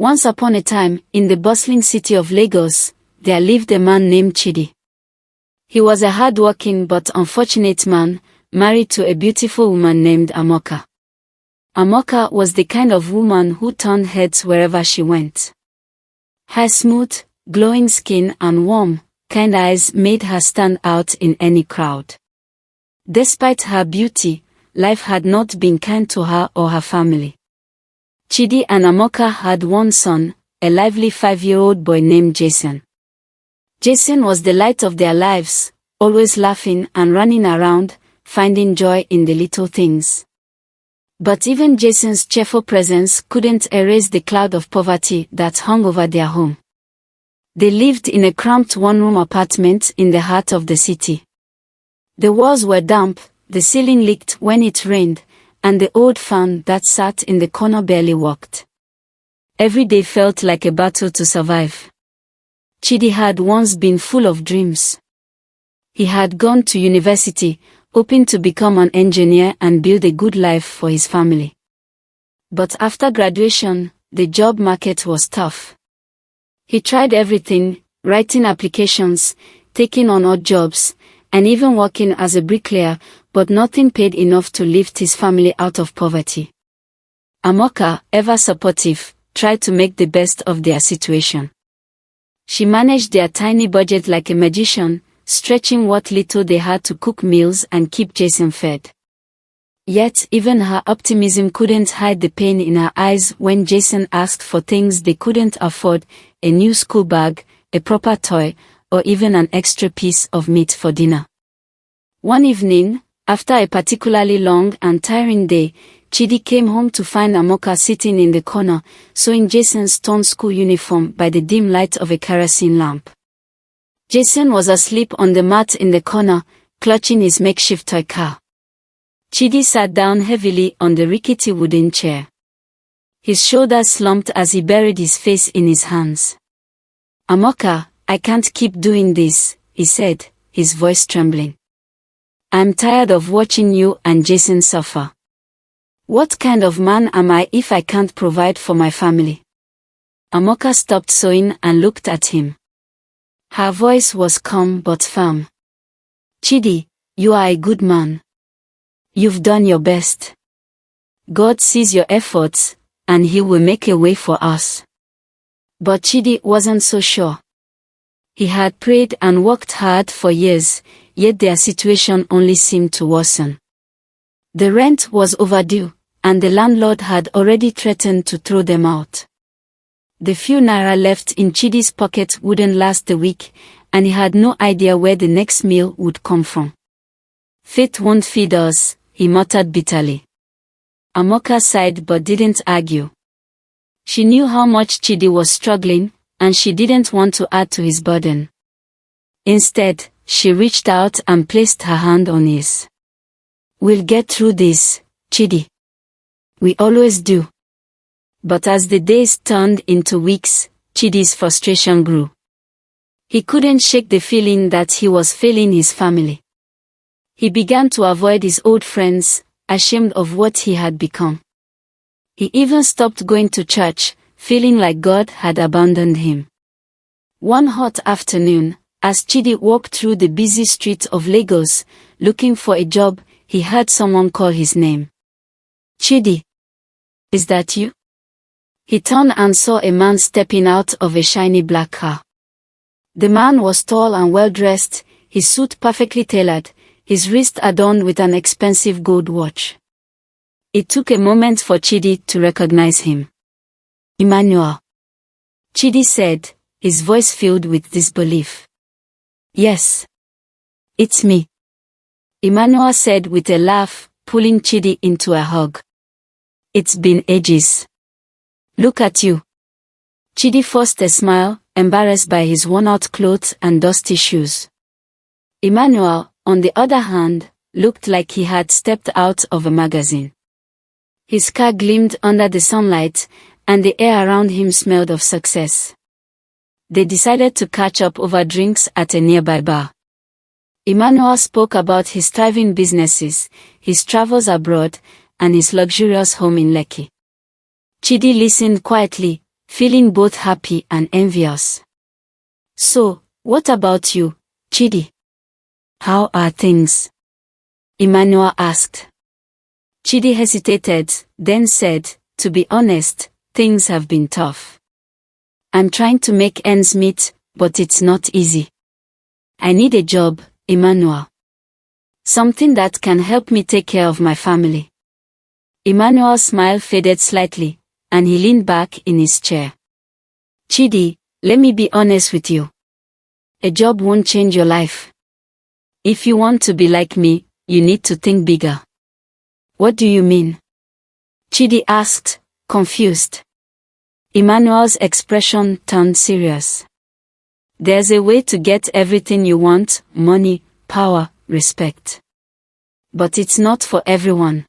Once upon a time, in the bustling city of Lagos, there lived a man named Chidi. He was a hard-working but unfortunate man, married to a beautiful woman named Amoka. Amoka was the kind of woman who turned heads wherever she went. Her smooth, glowing skin and warm, kind eyes made her stand out in any crowd. Despite her beauty, life had not been kind to her or her family. Chidi and Amoka had one son, a lively 5-year-old boy named Jason. Jason was the light of their lives, always laughing and running around, finding joy in the little things. But even Jason's cheerful presence couldn't erase the cloud of poverty that hung over their home. They lived in a cramped one-room apartment in the heart of the city. The walls were damp, the ceiling leaked when it rained, and the old fan that sat in the corner barely worked. Every day felt like a battle to survive. Chidi had once been full of dreams. He had gone to university, hoping to become an engineer and build a good life for his family. But after graduation, the job market was tough. He tried everything, writing applications, taking on odd jobs, and even working as a bricklayer, but nothing paid enough to lift his family out of poverty. Amoka, ever supportive, tried to make the best of their situation. She managed their tiny budget like a magician, stretching what little they had to cook meals and keep Jason fed. Yet even her optimism couldn't hide the pain in her eyes when Jason asked for things they couldn't afford, a new school bag, a proper toy, or even an extra piece of meat for dinner. One evening, after a particularly long and tiring day, Chidi came home to find Amoka sitting in the corner, sewing Jason's torn school uniform by the dim light of a kerosene lamp. Jason was asleep on the mat in the corner, clutching his makeshift toy car. Chidi sat down heavily on the rickety wooden chair. His shoulders slumped as he buried his face in his hands. "Amoka, I can't keep doing this," he said, his voice trembling. "I'm tired of watching you and Jason suffer. What kind of man am I if I can't provide for my family?" Amoka stopped sewing and looked at him. Her voice was calm but firm. "Chidi, you are a good man. You've done your best. God sees your efforts, and He will make a way for us." But Chidi wasn't so sure. He had prayed and worked hard for years, yet their situation only seemed to worsen. The rent was overdue, and the landlord had already threatened to throw them out. The few naira left in Chidi's pocket wouldn't last a week, and he had no idea where the next meal would come from. "Fate won't feed us," he muttered bitterly. Amoka sighed but didn't argue. She knew how much Chidi was struggling, and she didn't want to add to his burden. Instead, she reached out and placed her hand on his. "We'll get through this, Chidi. We always do." But as the days turned into weeks, Chidi's frustration grew. He couldn't shake the feeling that he was failing his family. He began to avoid his old friends, ashamed of what he had become. He even stopped going to church, feeling like God had abandoned him. One hot afternoon, as Chidi walked through the busy streets of Lagos, looking for a job, he heard someone call his name. "Chidi, is that you?" He turned and saw a man stepping out of a shiny black car. The man was tall and well-dressed, his suit perfectly tailored, his wrist adorned with an expensive gold watch. It took a moment for Chidi to recognize him. "Emmanuel," Chidi said, his voice filled with disbelief. "Yes. It's me," Emmanuel said with a laugh, pulling Chidi into a hug. "It's been ages. Look at you." Chidi forced a smile, embarrassed by his worn-out clothes and dusty shoes. Emmanuel, on the other hand, looked like he had stepped out of a magazine. His car gleamed under the sunlight, and the air around him smelled of success. They decided to catch up over drinks at a nearby bar. Emmanuel spoke about his thriving businesses, his travels abroad, and his luxurious home in Lekki. Chidi listened quietly, feeling both happy and envious. "So, what about you, Chidi? How are things?" Emmanuel asked. Chidi hesitated, then said, "To be honest, things have been tough. I'm trying to make ends meet, but it's not easy. I need a job, Emmanuel. Something that can help me take care of my family." Emmanuel's smile faded slightly, and he leaned back in his chair. "Chidi, let me be honest with you. A job won't change your life. If you want to be like me, you need to think bigger." "What do you mean?" Chidi asked, confused. Emmanuel's expression turned serious. "There's a way to get everything you want: money, power, respect. But it's not for everyone.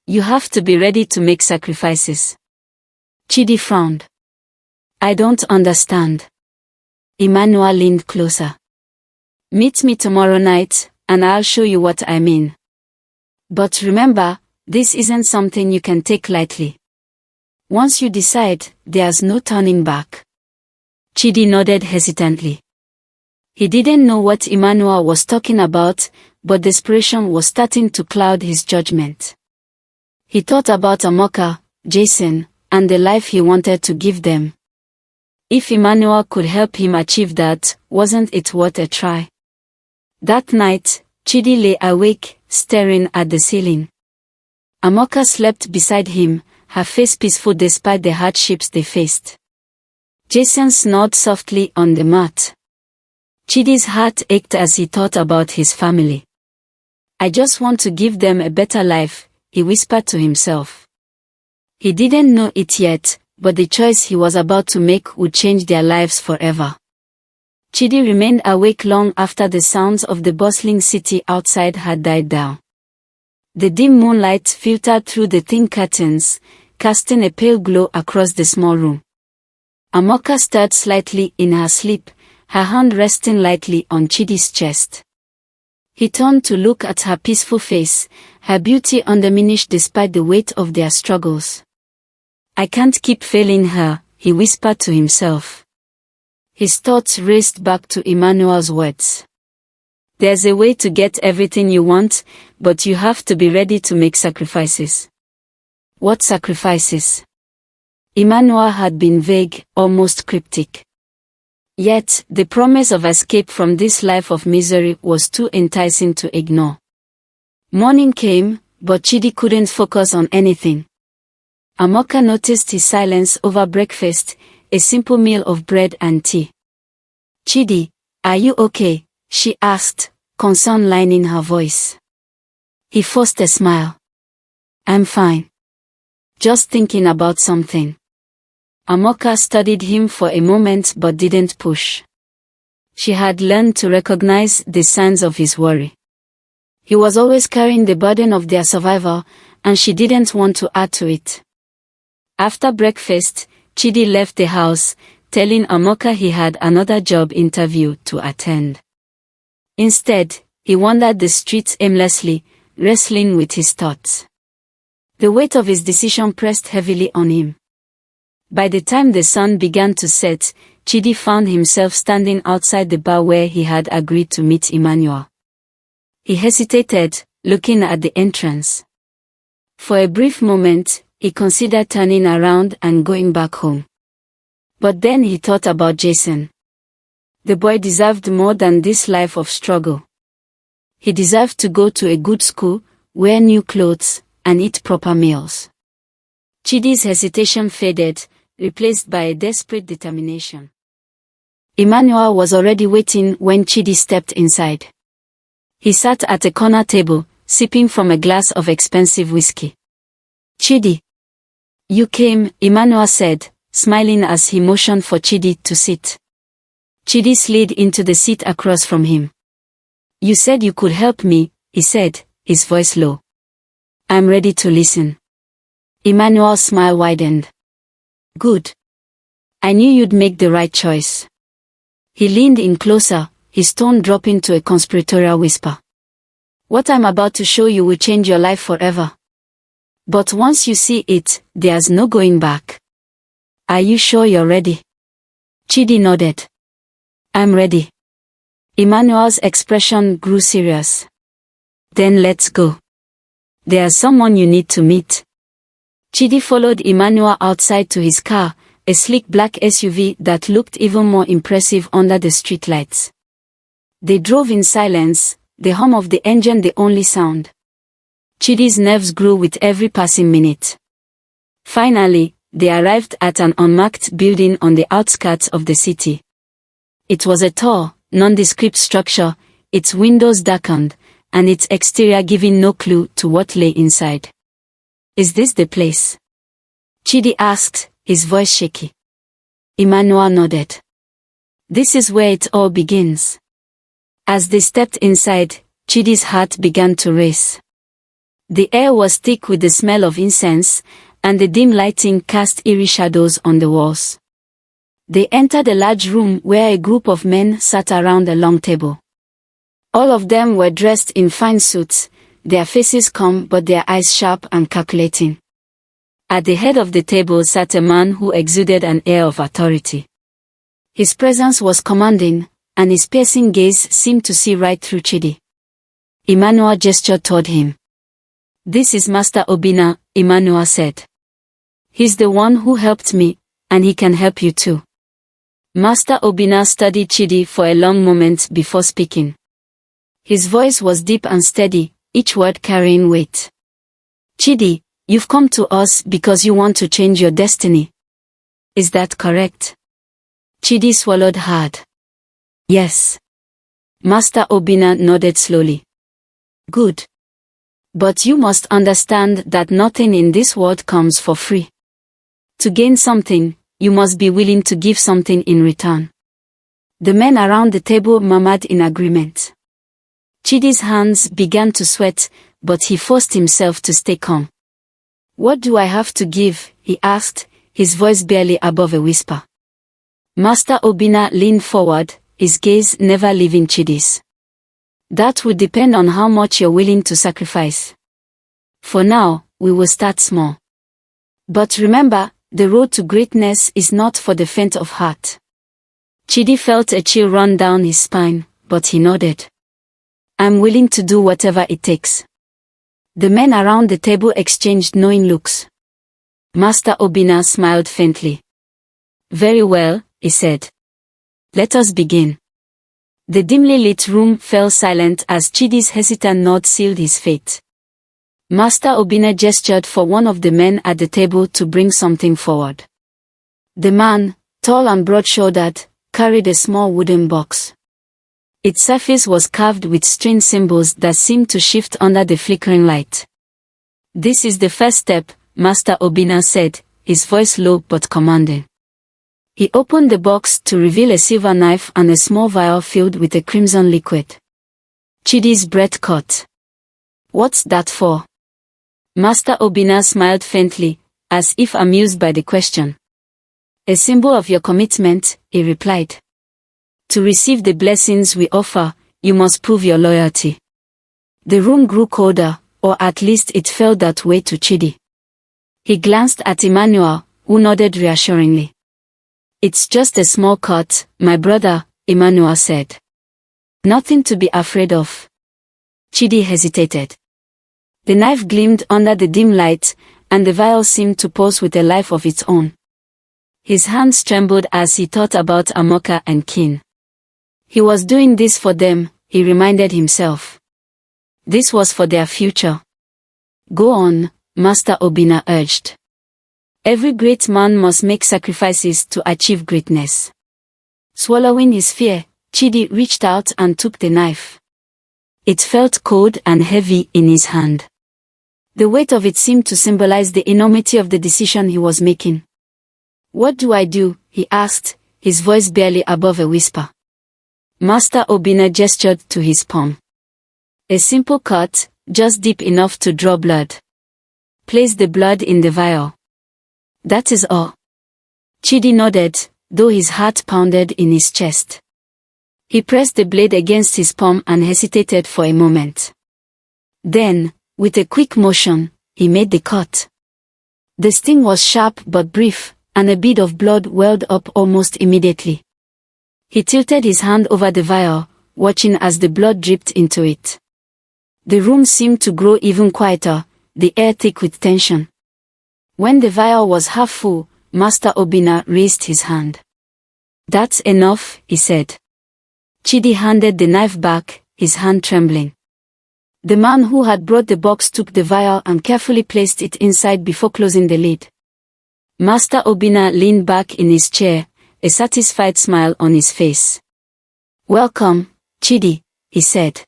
You have to be ready to make sacrifices." Chidi frowned. "I don't understand." Emmanuel leaned closer. "Meet me tomorrow night, and I'll show you what I mean. But remember, this isn't something you can take lightly. Once you decide, there's no turning back." Chidi nodded hesitantly. He didn't know what Emmanuel was talking about, but desperation was starting to cloud his judgment. He thought about Amoka, Jason, and the life he wanted to give them. If Emmanuel could help him achieve that, wasn't it worth a try? That night, Chidi lay awake, staring at the ceiling. Amoka slept beside him, her face peaceful despite the hardships they faced. Jason snored softly on the mat. Chidi's heart ached as he thought about his family. "I just want to give them a better life," he whispered to himself. He didn't know it yet, but the choice he was about to make would change their lives forever. Chidi remained awake long after the sounds of the bustling city outside had died down. The dim moonlight filtered through the thin curtains, casting a pale glow across the small room. Amoka stirred slightly in her sleep, her hand resting lightly on Chidi's chest. He turned to look at her peaceful face, her beauty undiminished despite the weight of their struggles. "I can't keep failing her," he whispered to himself. His thoughts raced back to Emmanuel's words. "There's a way to get everything you want, but you have to be ready to make sacrifices." What sacrifices? Emmanuel had been vague, almost cryptic. Yet, the promise of escape from this life of misery was too enticing to ignore. Morning came, but Chidi couldn't focus on anything. Amoka noticed his silence over breakfast, a simple meal of bread and tea. "Chidi, are you okay?" she asked, concern lining her voice. He forced a smile. "I'm fine. Just thinking about something." Amoka studied him for a moment but didn't push. She had learned to recognize the signs of his worry. He was always carrying the burden of their survival, and she didn't want to add to it. After breakfast, Chidi left the house, telling Amoka he had another job interview to attend. Instead, he wandered the streets aimlessly, wrestling with his thoughts. The weight of his decision pressed heavily on him. By the time the sun began to set, Chidi found himself standing outside the bar where he had agreed to meet Emmanuel. He hesitated, looking at the entrance. For a brief moment, he considered turning around and going back home. But then he thought about Jason. The boy deserved more than this life of struggle. He deserved to go to a good school, wear new clothes, and eat proper meals. Chidi's hesitation faded, replaced by a desperate determination. Emmanuel was already waiting when Chidi stepped inside. He sat at a corner table, sipping from a glass of expensive whiskey. "Chidi, you came," Emmanuel said, smiling as he motioned for Chidi to sit. Chidi slid into the seat across from him. "You said you could help me," he said, his voice low. "I'm ready to listen." Emmanuel's smile widened. "Good. I knew you'd make the right choice." He leaned in closer, his tone dropping to a conspiratorial whisper. "What I'm about to show you will change your life forever. But once you see it, there's no going back." Are you sure you're ready? Chidi nodded. I'm ready. Emmanuel's expression grew serious. Then let's go. There's someone you need to meet. Chidi followed Emmanuel outside to his car, a sleek black SUV that looked even more impressive under the streetlights. They drove in silence, the hum of the engine the only sound. Chidi's nerves grew with every passing minute. Finally, they arrived at an unmarked building on the outskirts of the city. It was a tall, nondescript structure, its windows darkened, and its exterior giving no clue to what lay inside. Is this the place? Chidi asked, his voice shaky. Emmanuel nodded. This is where it all begins. As they stepped inside, Chidi's heart began to race. The air was thick with the smell of incense, and the dim lighting cast eerie shadows on the walls. They entered a large room where a group of men sat around a long table. All of them were dressed in fine suits, their faces calm but their eyes sharp and calculating. At the head of the table sat a man who exuded an air of authority. His presence was commanding, and his piercing gaze seemed to see right through Chidi. Emmanuel gestured toward him. This is Master Obinna, Emmanuel said. He's the one who helped me, and he can help you too. Master Obinna studied Chidi for a long moment before speaking. His voice was deep and steady, each word carrying weight. Chidi, you've come to us because you want to change your destiny. Is that correct? Chidi swallowed hard. Yes. Master Obinna nodded slowly. Good. But you must understand that nothing in this world comes for free. To gain something, you must be willing to give something in return. The men around the table murmured in agreement. Chidi's hands began to sweat, but he forced himself to stay calm. What do I have to give? He asked, his voice barely above a whisper. Master Obinna leaned forward, his gaze never leaving Chidi's. That would depend on how much you're willing to sacrifice. For now, we will start small. But remember, the road to greatness is not for the faint of heart. Chidi felt a chill run down his spine, but he nodded. I'm willing to do whatever it takes. The men around the table exchanged knowing looks. Master Obinna smiled faintly. Very well, he said. Let us begin. The dimly lit room fell silent as Chidi's hesitant nod sealed his fate. Master Obinna gestured for one of the men at the table to bring something forward. The man, tall and broad-shouldered, carried a small wooden box. Its surface was carved with strange symbols that seemed to shift under the flickering light. This is the first step, Master Obinna said, his voice low but commanding. He opened the box to reveal a silver knife and a small vial filled with a crimson liquid. Chidi's breath caught. What's that for? Master Obinna smiled faintly, as if amused by the question. A symbol of your commitment, he replied. To receive the blessings we offer, you must prove your loyalty. The room grew colder, or at least it felt that way to Chidi. He glanced at Emmanuel, who nodded reassuringly. It's just a small cut, my brother, Emmanuel said. Nothing to be afraid of. Chidi hesitated. The knife gleamed under the dim light, and the vial seemed to pulse with a life of its own. His hands trembled as he thought about Amoka and Kin. He was doing this for them, he reminded himself. This was for their future. Go on, Master Obinna urged. Every great man must make sacrifices to achieve greatness. Swallowing his fear, Chidi reached out and took the knife. It felt cold and heavy in his hand. The weight of it seemed to symbolize the enormity of the decision he was making. What do I do? He asked, his voice barely above a whisper. Master Obinna gestured to his palm. A simple cut, just deep enough to draw blood. Place the blood in the vial. That is all. Chidi nodded, though his heart pounded in his chest. He pressed the blade against his palm and hesitated for a moment. Then, with a quick motion, he made the cut. The sting was sharp but brief, and a bead of blood welled up almost immediately. He tilted his hand over the vial, watching as the blood dripped into it. The room seemed to grow even quieter, the air thick with tension. When the vial was half full, Master Obinna raised his hand. "That's enough," he said. Chidi handed the knife back, his hand trembling. The man who had brought the box took the vial and carefully placed it inside before closing the lid. Master Obinna leaned back in his chair, a satisfied smile on his face. "Welcome, Chidi," he said.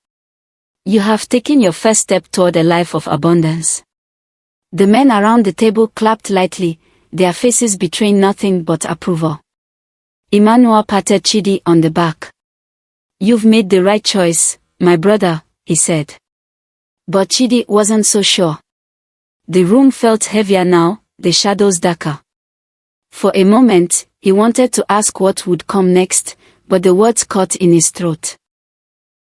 "You have taken your first step toward a life of abundance." The men around the table clapped lightly, their faces betraying nothing but approval. Emmanuel patted Chidi on the back. "You've made the right choice, my brother," he said. But Chidi wasn't so sure. The room felt heavier now, the shadows darker. For a moment, he wanted to ask what would come next, but the words caught in his throat.